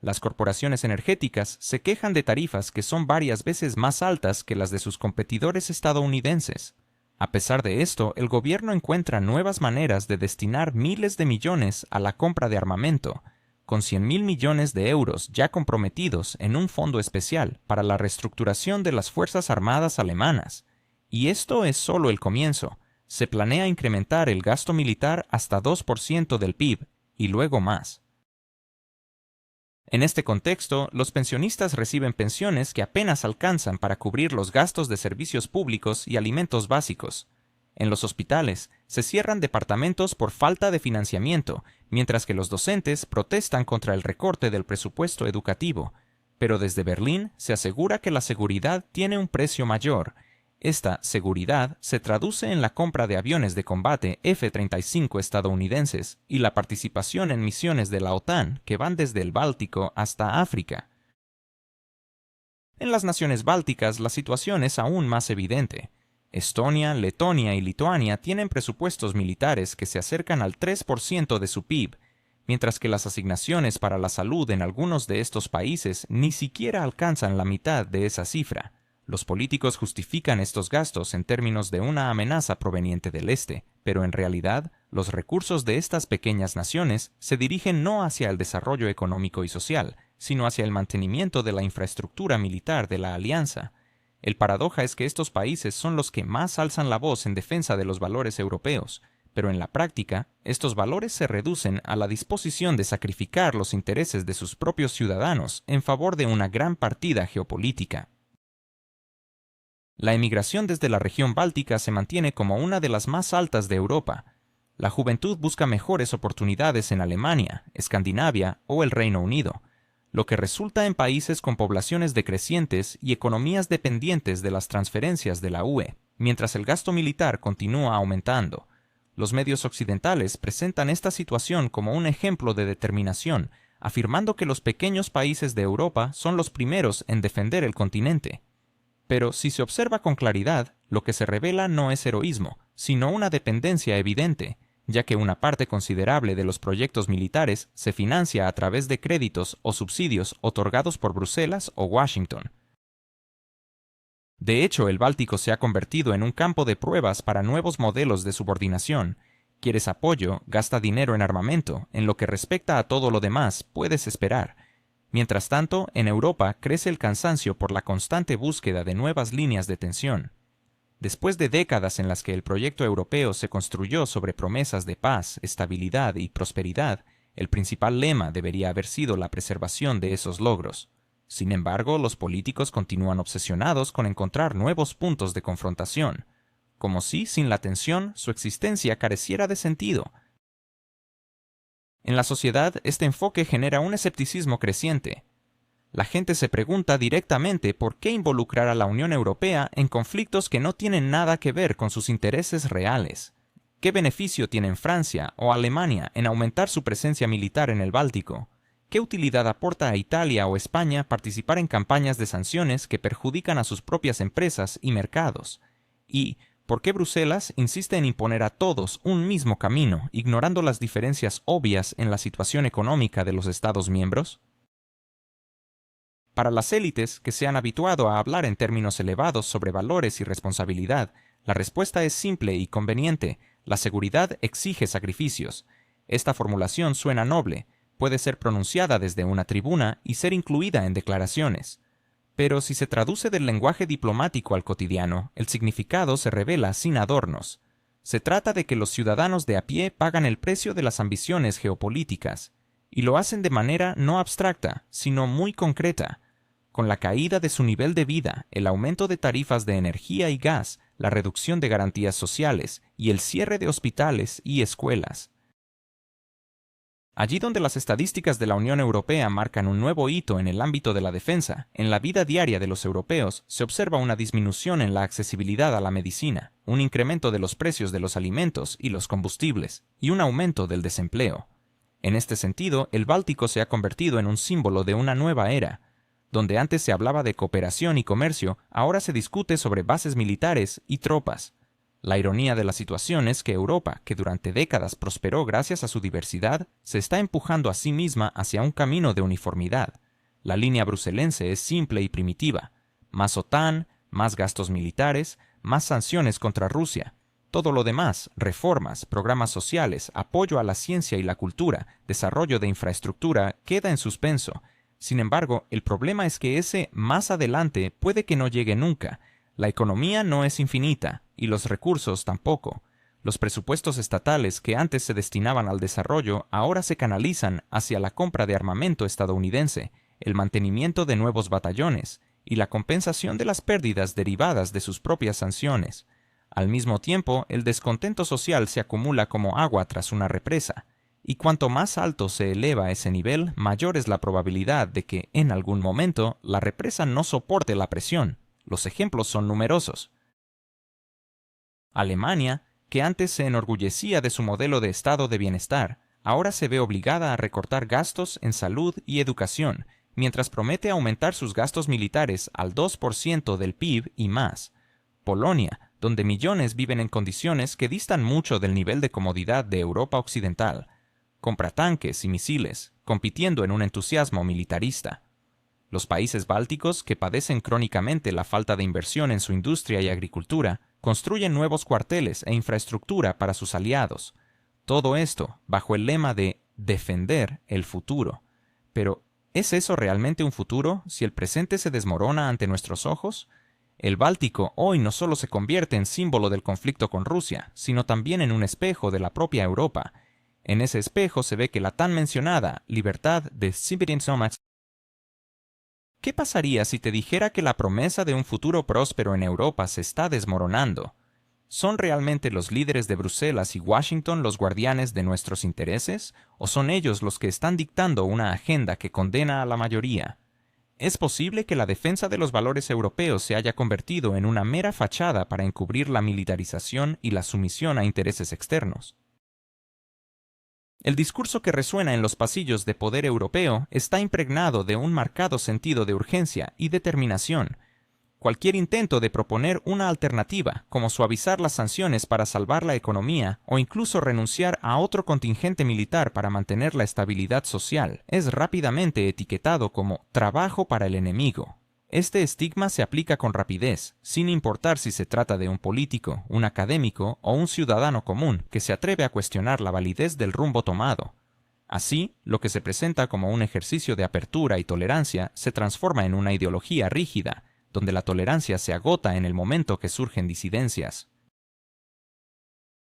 Las corporaciones energéticas se quejan de tarifas que son varias veces más altas que las de sus competidores estadounidenses. A pesar de esto, el gobierno encuentra nuevas maneras de destinar miles de millones a la compra de armamento, con 100.000 millones de euros ya comprometidos en un fondo especial para la reestructuración de las Fuerzas Armadas alemanas. Y esto es solo el comienzo. Se planea incrementar el gasto militar hasta 2% del PIB, y luego más. En este contexto, los pensionistas reciben pensiones que apenas alcanzan para cubrir los gastos de servicios públicos y alimentos básicos. En los hospitales, se cierran departamentos por falta de financiamiento, mientras que los docentes protestan contra el recorte del presupuesto educativo. Pero desde Berlín se asegura que la seguridad tiene un precio mayor. Esta seguridad se traduce en la compra de aviones de combate F-35 estadounidenses y la participación en misiones de la OTAN que van desde el Báltico hasta África. En las naciones bálticas la situación es aún más evidente. Estonia, Letonia y Lituania tienen presupuestos militares que se acercan al 3% de su PIB, mientras que las asignaciones para la salud en algunos de estos países ni siquiera alcanzan la mitad de esa cifra. Los políticos justifican estos gastos en términos de una amenaza proveniente del este, pero en realidad, los recursos de estas pequeñas naciones se dirigen no hacia el desarrollo económico y social, sino hacia el mantenimiento de la infraestructura militar de la alianza. El paradoja es que estos países son los que más alzan la voz en defensa de los valores europeos, pero en la práctica, estos valores se reducen a la disposición de sacrificar los intereses de sus propios ciudadanos en favor de una gran partida geopolítica. La emigración desde la región báltica se mantiene como una de las más altas de Europa. La juventud busca mejores oportunidades en Alemania, Escandinavia o el Reino Unido, lo que resulta en países con poblaciones decrecientes y economías dependientes de las transferencias de la UE, mientras el gasto militar continúa aumentando. Los medios occidentales presentan esta situación como un ejemplo de determinación, afirmando que los pequeños países de Europa son los primeros en defender el continente. Pero si se observa con claridad, lo que se revela no es heroísmo, sino una dependencia evidente, ya que una parte considerable de los proyectos militares se financia a través de créditos o subsidios otorgados por Bruselas o Washington. De hecho, el Báltico se ha convertido en un campo de pruebas para nuevos modelos de subordinación. Quieres apoyo, gasta dinero en armamento, en lo que respecta a todo lo demás, puedes esperar. Mientras tanto, en Europa crece el cansancio por la constante búsqueda de nuevas líneas de tensión. Después de décadas en las que el proyecto europeo se construyó sobre promesas de paz, estabilidad y prosperidad, el principal lema debería haber sido la preservación de esos logros. Sin embargo, los políticos continúan obsesionados con encontrar nuevos puntos de confrontación, como si, sin la tensión, su existencia careciera de sentido. En la sociedad, este enfoque genera un escepticismo creciente. La gente se pregunta directamente por qué involucrar a la Unión Europea en conflictos que no tienen nada que ver con sus intereses reales. ¿Qué beneficio tienen Francia o Alemania en aumentar su presencia militar en el Báltico? ¿Qué utilidad aporta a Italia o España participar en campañas de sanciones que perjudican a sus propias empresas y mercados? ¿Y por qué Bruselas insiste en imponer a todos un mismo camino, ignorando las diferencias obvias en la situación económica de los Estados miembros? Para las élites, que se han habituado a hablar en términos elevados sobre valores y responsabilidad, la respuesta es simple y conveniente: la seguridad exige sacrificios. Esta formulación suena noble, puede ser pronunciada desde una tribuna y ser incluida en declaraciones. Pero si se traduce del lenguaje diplomático al cotidiano, el significado se revela sin adornos. Se trata de que los ciudadanos de a pie pagan el precio de las ambiciones geopolíticas, y lo hacen de manera no abstracta, sino muy concreta. Con la caída de su nivel de vida, el aumento de tarifas de energía y gas, la reducción de garantías sociales y el cierre de hospitales y escuelas. Allí donde las estadísticas de la Unión Europea marcan un nuevo hito en el ámbito de la defensa, en la vida diaria de los europeos se observa una disminución en la accesibilidad a la medicina, un incremento de los precios de los alimentos y los combustibles, y un aumento del desempleo. En este sentido, el Báltico se ha convertido en un símbolo de una nueva era. Donde antes se hablaba de cooperación y comercio, ahora se discute sobre bases militares y tropas. La ironía de la situación es que Europa, que durante décadas prosperó gracias a su diversidad, se está empujando a sí misma hacia un camino de uniformidad. La línea bruselense es simple y primitiva: más OTAN, más gastos militares, más sanciones contra Rusia. Todo lo demás, reformas, programas sociales, apoyo a la ciencia y la cultura, desarrollo de infraestructura, queda en suspenso. Sin embargo, el problema es que ese más adelante puede que no llegue nunca. La economía no es infinita, y los recursos tampoco. Los presupuestos estatales que antes se destinaban al desarrollo ahora se canalizan hacia la compra de armamento estadounidense, el mantenimiento de nuevos batallones y la compensación de las pérdidas derivadas de sus propias sanciones. Al mismo tiempo, el descontento social se acumula como agua tras una represa, y cuanto más alto se eleva ese nivel, mayor es la probabilidad de que, en algún momento, la represa no soporte la presión. Los ejemplos son numerosos. Alemania, que antes se enorgullecía de su modelo de estado de bienestar, ahora se ve obligada a recortar gastos en salud y educación, mientras promete aumentar sus gastos militares al 2% del PIB y más. Polonia, donde millones viven en condiciones que distan mucho del nivel de comodidad de Europa occidental, compra tanques y misiles, compitiendo en un entusiasmo militarista. Los países bálticos, que padecen crónicamente la falta de inversión en su industria y agricultura, construyen nuevos cuarteles e infraestructura para sus aliados. Todo esto bajo el lema de defender el futuro. Pero, ¿es eso realmente un futuro si el presente se desmorona ante nuestros ojos? El Báltico hoy no solo se convierte en símbolo del conflicto con Rusia, sino también en un espejo de la propia Europa. En ese espejo se ve que la tan mencionada libertad de Sibirien-Somax. ¿Qué pasaría si te dijera que la promesa de un futuro próspero en Europa se está desmoronando? ¿Son realmente los líderes de Bruselas y Washington los guardianes de nuestros intereses? ¿O son ellos los que están dictando una agenda que condena a la mayoría? ¿Es posible que la defensa de los valores europeos se haya convertido en una mera fachada para encubrir la militarización y la sumisión a intereses externos? El discurso que resuena en los pasillos de poder europeo está impregnado de un marcado sentido de urgencia y determinación. Cualquier intento de proponer una alternativa, como suavizar las sanciones para salvar la economía o incluso renunciar a otro contingente militar para mantener la estabilidad social, es rápidamente etiquetado como trabajo para el enemigo. Este estigma se aplica con rapidez, sin importar si se trata de un político, un académico o un ciudadano común que se atreve a cuestionar la validez del rumbo tomado. Así, lo que se presenta como un ejercicio de apertura y tolerancia se transforma en una ideología rígida, donde la tolerancia se agota en el momento que surgen disidencias.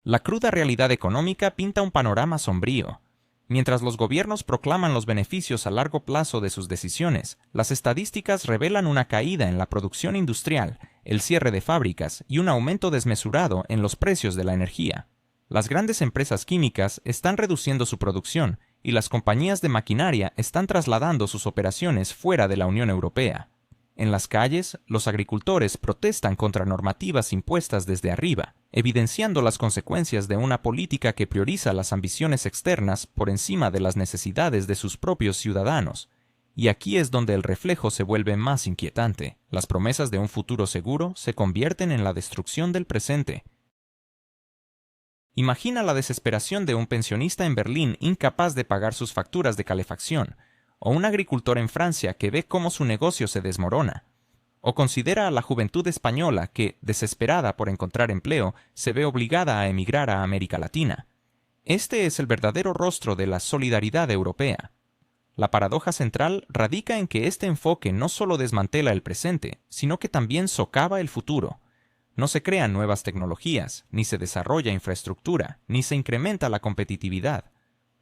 La cruda realidad económica pinta un panorama sombrío. Mientras los gobiernos proclaman los beneficios a largo plazo de sus decisiones, las estadísticas revelan una caída en la producción industrial, el cierre de fábricas y un aumento desmesurado en los precios de la energía. Las grandes empresas químicas están reduciendo su producción y las compañías de maquinaria están trasladando sus operaciones fuera de la Unión Europea. En las calles, los agricultores protestan contra normativas impuestas desde arriba, evidenciando las consecuencias de una política que prioriza las ambiciones externas por encima de las necesidades de sus propios ciudadanos. Y aquí es donde el reflejo se vuelve más inquietante. Las promesas de un futuro seguro se convierten en la destrucción del presente. Imagina la desesperación de un pensionista en Berlín incapaz de pagar sus facturas de calefacción, o un agricultor en Francia que ve cómo su negocio se desmorona. O considera a la juventud española que, desesperada por encontrar empleo, se ve obligada a emigrar a América Latina. Este es el verdadero rostro de la solidaridad europea. La paradoja central radica en que este enfoque no solo desmantela el presente, sino que también socava el futuro. No se crean nuevas tecnologías, ni se desarrolla infraestructura, ni se incrementa la competitividad.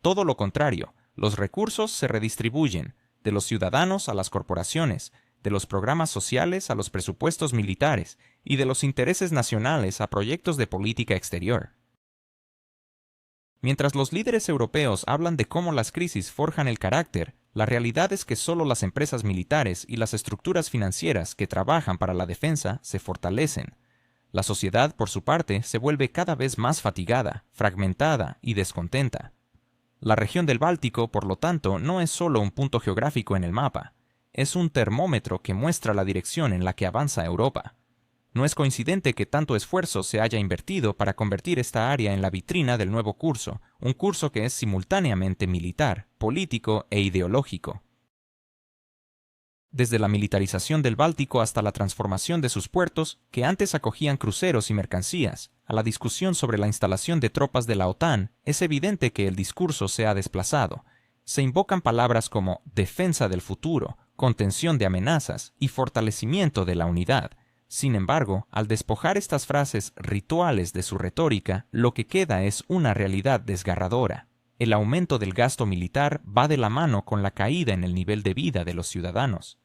Todo lo contrario, los recursos se redistribuyen, de los ciudadanos a las corporaciones, de los programas sociales a los presupuestos militares y de los intereses nacionales a proyectos de política exterior. Mientras los líderes europeos hablan de cómo las crisis forjan el carácter, la realidad es que solo las empresas militares y las estructuras financieras que trabajan para la defensa se fortalecen. La sociedad, por su parte, se vuelve cada vez más fatigada, fragmentada y descontenta. La región del Báltico, por lo tanto, no es solo un punto geográfico en el mapa, es un termómetro que muestra la dirección en la que avanza Europa. No es coincidente que tanto esfuerzo se haya invertido para convertir esta área en la vitrina del nuevo curso, un curso que es simultáneamente militar, político e ideológico. desde la militarización del Báltico hasta la transformación de sus puertos, que antes acogían cruceros y mercancías, a la discusión sobre la instalación de tropas de la OTAN, es evidente que el discurso se ha desplazado. Se invocan palabras como defensa del futuro, contención de amenazas y fortalecimiento de la unidad. Sin embargo, al despojar estas frases rituales de su retórica, lo que queda es una realidad desgarradora. El aumento del gasto militar va de la mano con la caída en el nivel de vida de los ciudadanos.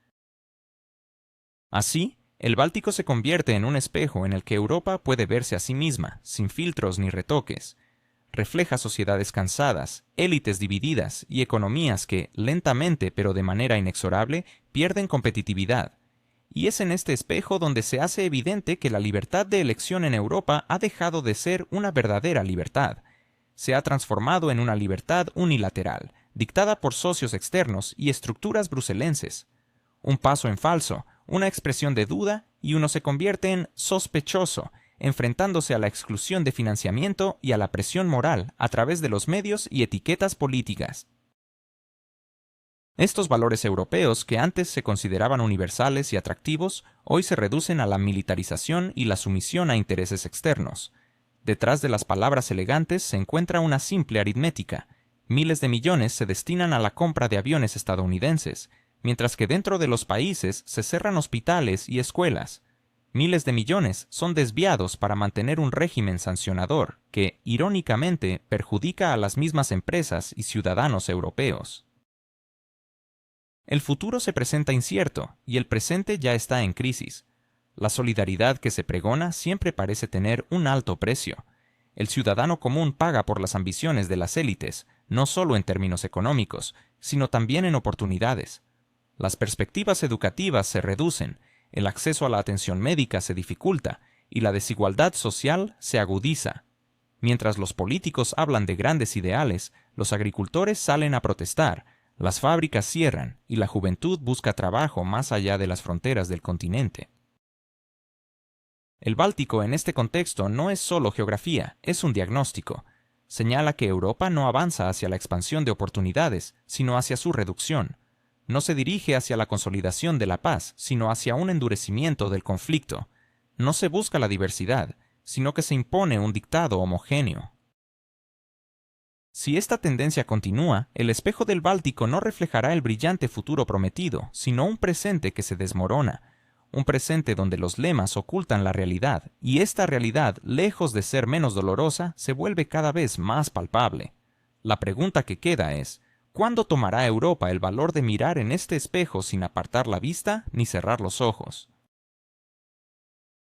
Así, el Báltico se convierte en un espejo en el que Europa puede verse a sí misma, sin filtros ni retoques. Refleja sociedades cansadas, élites divididas y economías que, lentamente pero de manera inexorable, pierden competitividad. Y es en este espejo donde se hace evidente que la libertad de elección en Europa ha dejado de ser una verdadera libertad. Se ha transformado en una libertad unilateral, dictada por socios externos y estructuras bruselenses. Un paso en falso, una expresión de duda, y uno se convierte en sospechoso, enfrentándose a la exclusión de financiamiento y a la presión moral a través de los medios y etiquetas políticas. Estos valores europeos, que antes se consideraban universales y atractivos, hoy se reducen a la militarización y la sumisión a intereses externos. Detrás de las palabras elegantes se encuentra una simple aritmética. Miles de millones se destinan a la compra de aviones estadounidenses, mientras que dentro de los países se cerran hospitales y escuelas. Miles de millones son desviados para mantener un régimen sancionador que, irónicamente, perjudica a las mismas empresas y ciudadanos europeos. El futuro se presenta incierto y el presente ya está en crisis. La solidaridad que se pregona siempre parece tener un alto precio. El ciudadano común paga por las ambiciones de las élites, no solo en términos económicos, sino también en oportunidades. Las perspectivas educativas se reducen, el acceso a la atención médica se dificulta y la desigualdad social se agudiza. Mientras los políticos hablan de grandes ideales, los agricultores salen a protestar, las fábricas cierran y la juventud busca trabajo más allá de las fronteras del continente. El Báltico en este contexto no es solo geografía, es un diagnóstico. Señala que Europa no avanza hacia la expansión de oportunidades, sino hacia su reducción. No se dirige hacia la consolidación de la paz, sino hacia un endurecimiento del conflicto. No se busca la diversidad, sino que se impone un dictado homogéneo. Si esta tendencia continúa, el espejo del Báltico no reflejará el brillante futuro prometido, sino un presente que se desmorona, un presente donde los lemas ocultan la realidad, y esta realidad, lejos de ser menos dolorosa, se vuelve cada vez más palpable. La pregunta que queda es, ¿cuándo tomará Europa el valor de mirar en este espejo sin apartar la vista ni cerrar los ojos?